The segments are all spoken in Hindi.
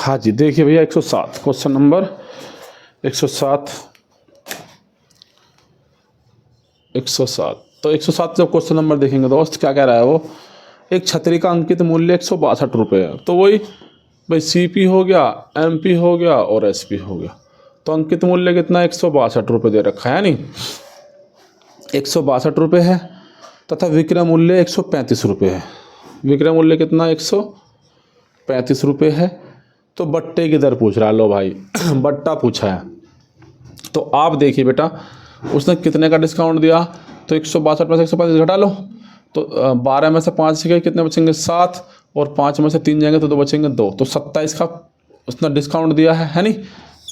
हाँ जी, देखिए भैया 107 क्वेश्चन नंबर 107 107। तो 107 जब क्वेश्चन नंबर देखेंगे दोस्त, क्या कह रहा है वो, एक छतरी का अंकित मूल्य 162 रुपये है। तो वही भाई सीपी हो गया, एमपी हो गया और एसपी हो गया। तो अंकित मूल्य कितना 162 रुपये दे रखा है, यानी 162 रुपये है तथा विक्रय मूल्य 135 रुपये है। विक्रय मूल्य कितना 135 रुपये है। तो बट्टे की दर पूछ रहा है, लो भाई बट्टा पूछा है। तो आप देखिए बेटा, उसने कितने का डिस्काउंट दिया, तो 162 में से 135 घटा लो, तो 12 में से 5 गए, कितने बचेंगे 7, और 5 में से 3 जाएंगे तो 2 बचेंगे 2। तो 27 का उसने डिस्काउंट दिया है नहीं।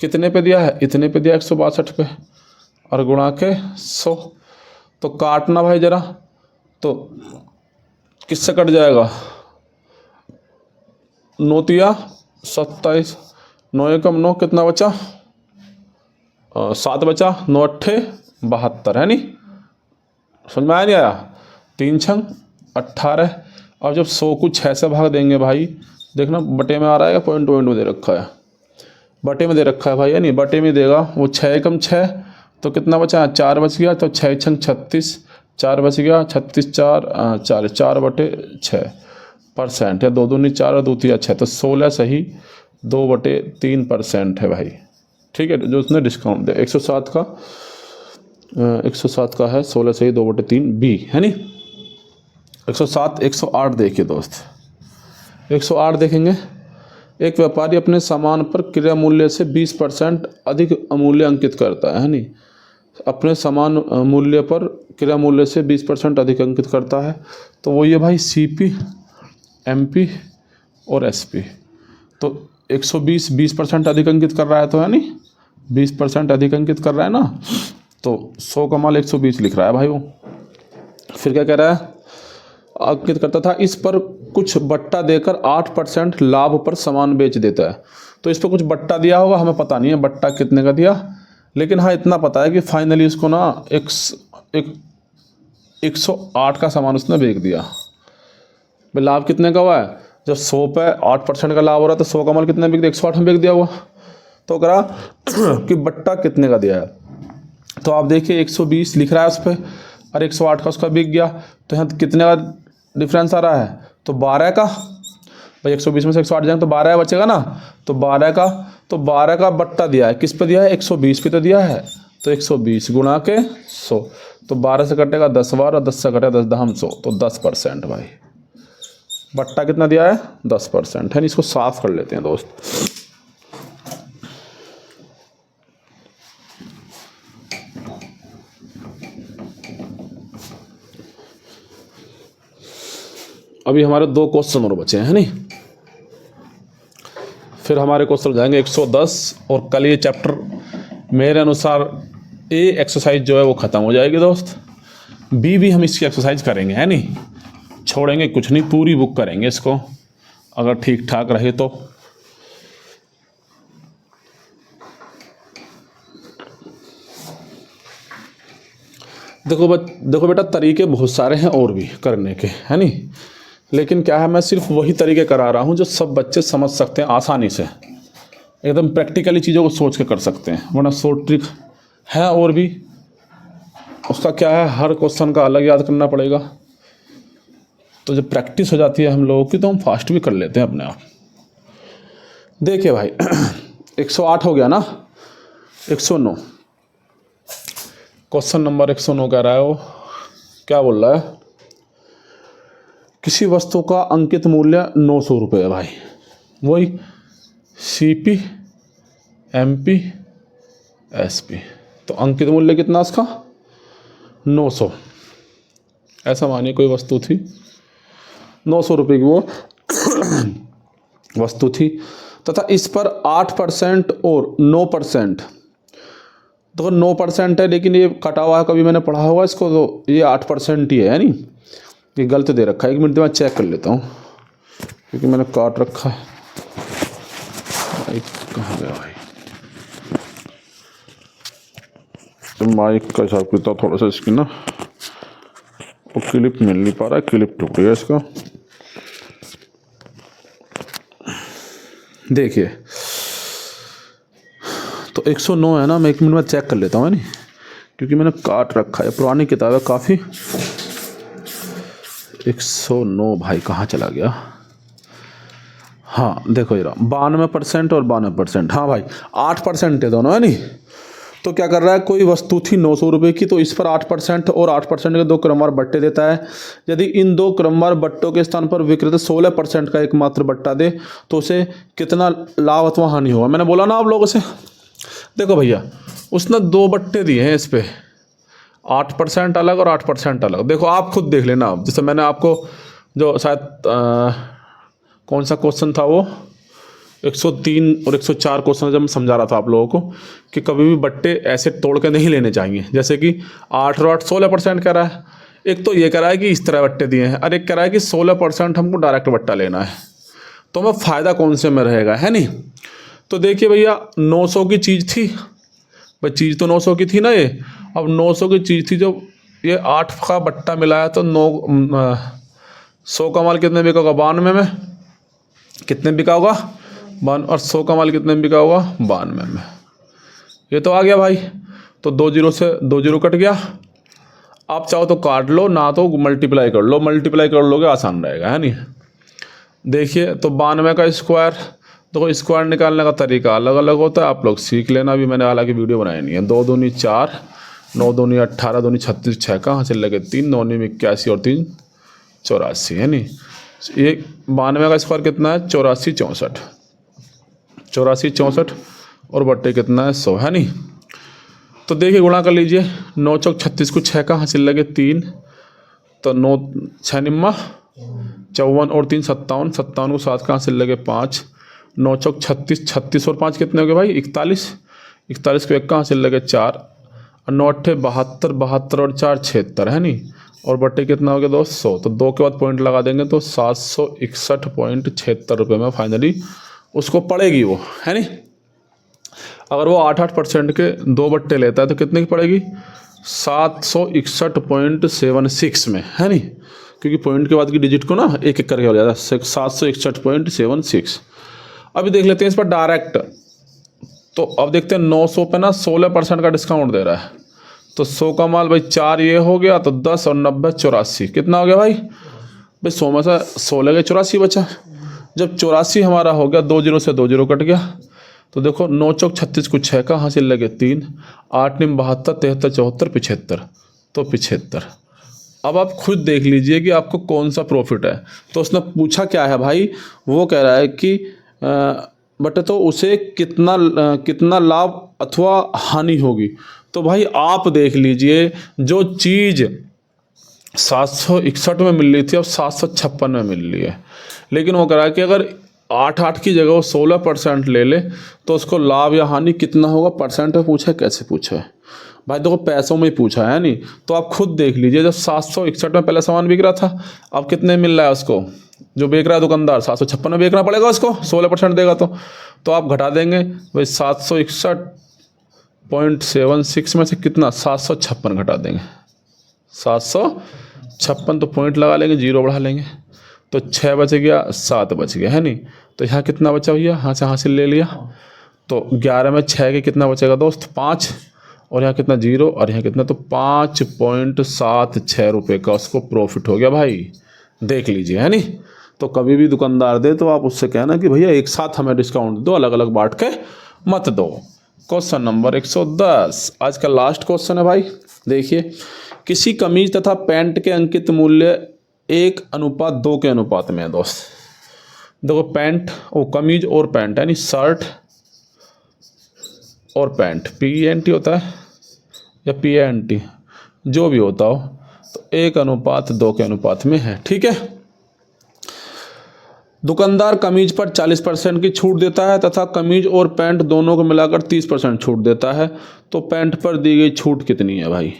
कितने पे दिया है, इतने पे दिया 162 पे, और गुणा के 100। तो काटना भाई जरा, तो किससे कट जाएगा, 9 तिया 27, 9 एकम 9, कितना बचा 7 बचा, 9 अट्ठे 72 है नहीं। समझ में आया नहीं आया, 3 छंग 18। अब जब 100 को 6 से भाग देंगे भाई, देखना बटे में आ रहा है, पॉइंट में दे रखा है, बटे में दे रखा है भाई, है नहीं, बटे में देगा वो 6 एकम 6, तो कितना बचा 4 बच गया, तो 6 छंग 36, 4 बच गया, 36 4 40, 4/6% है, 2 दूनी 4 और 2 तिया 6, तो 16 सही 2/3% है भाई। ठीक है, जो उसने डिस्काउंट दिया 107 का 107 का है 16 सही 2/3 बी, है नी। 107 108 देखिए दोस्त, 108 देखेंगे। एक व्यापारी अपने सामान पर क्रय मूल्य से 20% अधिक अमूल्य अंकित करता है नी। अपने सामान मूल्य पर क्रय मूल्य से 20% अधिक अंकित करता है। तो वो ये भाई सीपी, एमपी और एसपी। तो 120 20% अधिक अंकित कर रहा है, तो है नी 20% अधिक अंकित कर रहा है ना, तो 100 का माल 120 लिख रहा है भाई वो। फिर क्या कह रहा है, अंकित करता था, इस पर कुछ बट्टा देकर 8% लाभ पर सामान बेच देता है। तो इस पर कुछ बट्टा दिया होगा, हमें पता नहीं है बट्टा कितने का दिया, लेकिन हाँ इतना पता है कि फाइनली इसको ना 108 का सामान उसने बेच दिया। भाई लाभ कितने का हुआ है, जब 100 पे 8% का लाभ हो रहा है, तो 100 का माल कितने बिक दिया, 108 में बिक दिया हुआ। तो करा कि बट्टा कितने का दिया है, तो आप देखिए 120 लिख रहा है उस पर, और 108 का उसका बिक गया, तो यहाँ कितने का डिफरेंस आ रहा है, तो 12 का। भाई 120 में से 108 जाएंगे तो 12 बचेगा ना, तो 12 का, तो 12 का बट्टा दिया है, किस पे दिया है 120 पे तो दिया है, तो 120 गुणा के 100, तो 12 से कटेगा 10 बार, और 10 से कटेगा 10 दहम 100, तो 10% भाई। बट्टा कितना दिया है 10% है। इसको साफ कर लेते हैं दोस्त। अभी हमारे 2 क्वेश्चन और बचे हैं नहीं, फिर हमारे क्वेश्चन हो जाएंगे 110, और कल ये चैप्टर मेरे अनुसार ए एक्सरसाइज जो है वो ख़त्म हो जाएगी दोस्त। बी भी हम इसकी एक्सरसाइज करेंगे, है नहीं, छोड़ेंगे कुछ नहीं, पूरी बुक करेंगे इसको, अगर ठीक ठाक रहे तो। देखो बेटा, तरीके बहुत सारे हैं और भी करने के, है नहीं, लेकिन क्या है, मैं सिर्फ वही तरीके करा रहा हूँ जो सब बच्चे समझ सकते हैं आसानी से, एकदम प्रैक्टिकली चीज़ों को सोच के कर सकते हैं। वरना शॉर्ट ट्रिक है और भी, उसका क्या है, हर क्वेश्चन का अलग याद करना पड़ेगा। तो जब प्रैक्टिस हो जाती है हम लोगों की, तो हम फास्ट भी कर लेते हैं अपने आप। देखिए भाई 108 हो गया ना, 109 क्वेश्चन नंबर 109 कह रहा है वो, क्या बोल रहा है, किसी वस्तु का अंकित मूल्य 900 रुपये है भाई। वही सीपी, एमपी, एसपी। तो अंकित मूल्य कितना उसका 900। ऐसा मानिए कोई वस्तु थी, 900 रुपये की वो वस्तु थी, तथा इस पर 8% और 9%, तो 9% है, लेकिन ये कटा हुआ है, कभी मैंने पढ़ा होगा इसको, तो ये 8% ही है नहीं, ये गलत दे रखा है। 1 मिनट में चेक कर लेता हूँ, क्योंकि मैंने काट रखा है। माइक कहाँ गया भाई, तो माइक का हिसाब किताब थोड़ा सा इसकी ना, वो क्लिप मिल नहीं पा रहा है, क्लिप टूट गया इसका। देखिए 109 है ना, मैं 1 मिनट में चेक कर लेता हूँ, है नहीं, क्योंकि मैंने काट रखा है, पुरानी किताब है काफ़ी। 109 भाई कहाँ चला गया? हाँ देखो जरा, 92% और 92%, हाँ भाई 8% है दोनों, है नहीं। तो क्या कर रहा है, कोई वस्तु थी 900 रुपये की, तो इस पर 8% और 8% के 2 क्रमवार बट्टे देता है। यदि इन 2 क्रमवार बट्टों के स्थान पर विक्रेता 16% का एकमात्र बट्टा दे तो उसे कितना लाभ अथवा हानि होगा? मैंने बोला ना आप लोगों से, देखो भैया उसने 2 बट्टे दिए हैं इस पर, 8% अलग और 8% अलग। देखो आप खुद देख लेना, जैसे मैंने आपको जो शायद कौन सा क्वेश्चन था वो, 103 और 104 क्वेश्चन जब मैं समझा रहा था आप लोगों को कि कभी भी बट्टे ऐसे तोड़ के नहीं लेने चाहिए। जैसे कि 8 और 8 16% कह रहा है, एक तो ये कह रहा है कि इस तरह बट्टे दिए हैं, और एक कह रहा है कि 16% हमको डायरेक्ट बट्टा लेना है। तो हमें फ़ायदा कौन से में रहेगा, है नहीं। तो देखिए भैया 900 की चीज़ थी भाई, चीज़ तो 900 की थी ना ये। अब 900 की चीज़ थी, जो ये 8 का बट्टा मिला है, तो 100 का माल कितने बिका होगा? 92 में। कितने बिका होगा? 92। और 100 का माल कितने में बिका होगा? 92 में। ये तो आ गया भाई। तो 2 जीरो से 2 जीरो कट गया। आप चाहो तो काट लो, ना तो मल्टीप्लाई कर लो, मल्टीप्लाई कर लोगे आसान रहेगा, है नहीं। देखिए तो 92 का स्क्वायर, तो स्क्वायर निकालने का तरीका अलग अलग होता है, आप लोग सीख लेना। अभी मैंने हालांकि वीडियो बनाई नहीं है। 2 दूनी 4, 9 दूनी 18, दूनी 36, 6 कहाँ से लगे 3, 9 में 81 और 3 84, है नहीं। ये 92 का स्क्वायर कितना है? 84 64, 84 64 और बट्टे कितना है? 100, है नहीं। तो देखिए गुणा कर लीजिए, 9 चौक 36 को 6 का हासिल लगे 3, तो 9 6 निम्मा 54 और 3 57, 57 को 7 का हासिल लगे 5, 9 चौक 36, 36 और 5 कितने हो गए भाई? 41, 41 को 1 का हासिल लगे 4, और 9 8 72, 72 और 4 76, है नहीं। और बट्टे कितना हो गया दोस्त? 100। तो 2 के बाद पॉइंट लगा देंगे तो 761.76 रुपये में फाइनली उसको पड़ेगी वो, है नहीं। अगर वो 8% के 2 बट्टे लेता है तो कितने की पड़ेगी? 761.76 में, है नहीं, क्योंकि पॉइंट के बाद की डिजिट को ना एक एक करके हो जाता है। 761.76। अभी देख लेते हैं इस पर डायरेक्ट। तो अब देखते हैं 900 पे ना 16% का डिस्काउंट दे रहा है, तो 100 का माल भाई 4 ये हो गया, तो 10 और 90 84, कितना हो गया भाई? 100 में से 16 के 84 बचा। जब 84 हमारा हो गया, 2 जीरो से 2 जीरो कट गया, तो देखो 9 चौक 36 को 6 का हासिल लगे 3, 8 निम 72, 73 74 75, तो 75। अब आप खुद देख लीजिए कि आपको कौन सा प्रॉफिट है। तो उसने पूछा क्या है भाई, वो कह रहा है कि बट तो उसे कितना लाभ अथवा हानि होगी। तो भाई आप देख लीजिए, जो चीज़ 761 में मिल रही थी अब 756 में मिल रही है, लेकिन वो कह रहा है कि अगर 8 की जगह वो 16% ले ले तो उसको लाभ या हानि कितना होगा। परसेंट में पूछा है, कैसे पूछा है भाई? देखो पैसों में ही पूछा है नहीं। तो आप खुद देख लीजिए, जब 761 में पहले सामान बिक रहा था, अब कितने मिल रहा है उसको? जो बेच रहा है दुकानदार 756 में बेचना पड़ेगा उसको, 16% देगा। तो आप घटा देंगे भाई, 761.76 में से कितना? 756 घटा देंगे, 756। तो पॉइंट लगा लेंगे, 0 बढ़ा लेंगे, तो 6 बच गया, 7 बच गया, है नहीं। तो यहाँ कितना बचा भैया? यहाँ से हासिल ले लिया, तो 11 में 6 के कितना बचेगा दोस्त? 5, और यहाँ कितना? 0, और यहाँ कितना? तो 5.76 रुपये का उसको प्रॉफिट हो गया भाई, देख लीजिए, है नहीं। तो कभी भी दुकानदार दे तो आप उससे कहना कि भैया एक साथ हमें डिस्काउंट दो, अलग अलग बांट के मत दो। क्वेश्चन नंबर 110 आज का लास्ट क्वेश्चन है भाई। देखिए, किसी कमीज तथा पैंट के अंकित मूल्य 1:2 के अनुपात में है दोस्त। देखो पैंट और कमीज और पैंट, यानी शर्ट और पैंट, PENT होता है या PANT, जो भी होता हो, तो 1:2 के अनुपात में है, ठीक है। दुकानदार कमीज पर 40% की छूट देता है तथा कमीज और पैंट दोनों को मिलाकर 30% छूट देता है। तो पैंट पर दी गई छूट कितनी है भाई?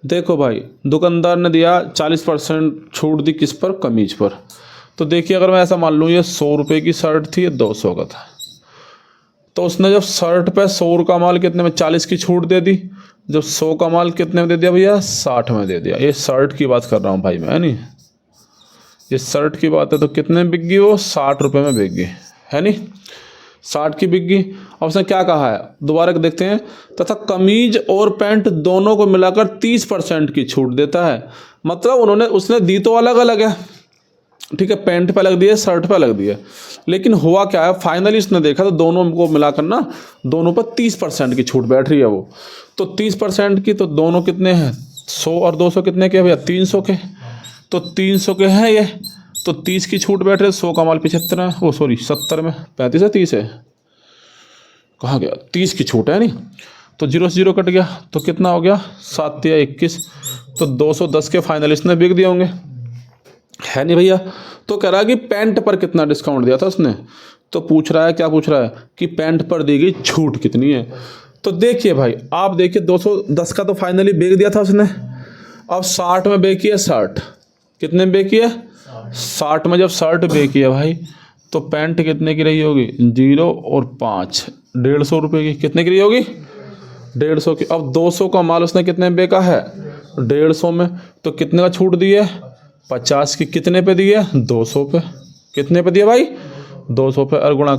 देखो भाई, दुकानदार ने दिया 40% छूट दी, किस पर? कमीज पर। तो देखिए, अगर मैं ऐसा मान लूँ ये 100 रुपये की शर्ट थी, ये 200 का था, तो उसने जब शर्ट पे 100 का माल कितने में? 40 की छूट दे दी। जब 100 का माल कितने में दे दिया भैया? 60 में दे दिया। ये शर्ट की बात कर रहा हूँ भाई मैं, है नहीं, ये शर्ट की बात है। तो कितने में बिक गई वो? 60 रुपये में बिक गई, है नहीं। 60 की बिक गई। अब उसने क्या कहा है, दोबारा देखते हैं, तथा कमीज और पैंट दोनों को मिलाकर 30% की छूट देता है। मतलब उसने दी तो अलग अलग है, ठीक है, पैंट पे अलग दी है, शर्ट पे अलग दी है, लेकिन हुआ क्या है, फाइनली इसने देखा तो दोनों को मिलाकर ना दोनों पर 30% की छूट बैठ रही है वो। तो 30% की, तो दोनों कितने हैं, 100 और 200 कितने के भैया, 300 के। तो 300 के हैं ये, तो 30 की छूट बैठ रही है, 100 का माल 75 है, वो सॉरी 70 में, 35 है 30 है, कहाँ गया, 30 की छूट है नहीं, तो 0 से 0 कट गया, तो कितना हो गया, 7 या 21, तो 210 के फाइनलिस्ट ने बिक दिए होंगे, है नहीं भैया। तो कह रहा है कि पैंट पर कितना डिस्काउंट दिया था उसने, तो पूछ रहा है, क्या पूछ रहा है कि पैंट पर दी गई छूट कितनी है। तो देखिए भाई, आप देखिए 210 का तो फाइनली बेच दिया था उसने, अब 60 में बेची है, 60 कितने में बेची है, 60 में जब 60 बेची है भाई, तो पैंट कितने की रही होगी, 0 और 5, 150 रुपये की, कितने की रही होगी, 150 की। अब 200 का माल उसने कितने में बेचा है, 150 में, तो कितने का छूट दी है, 50 की, कितने पे दी है, 200 पे, कितने पे दिया भाई, 200 पे, और गुणा कर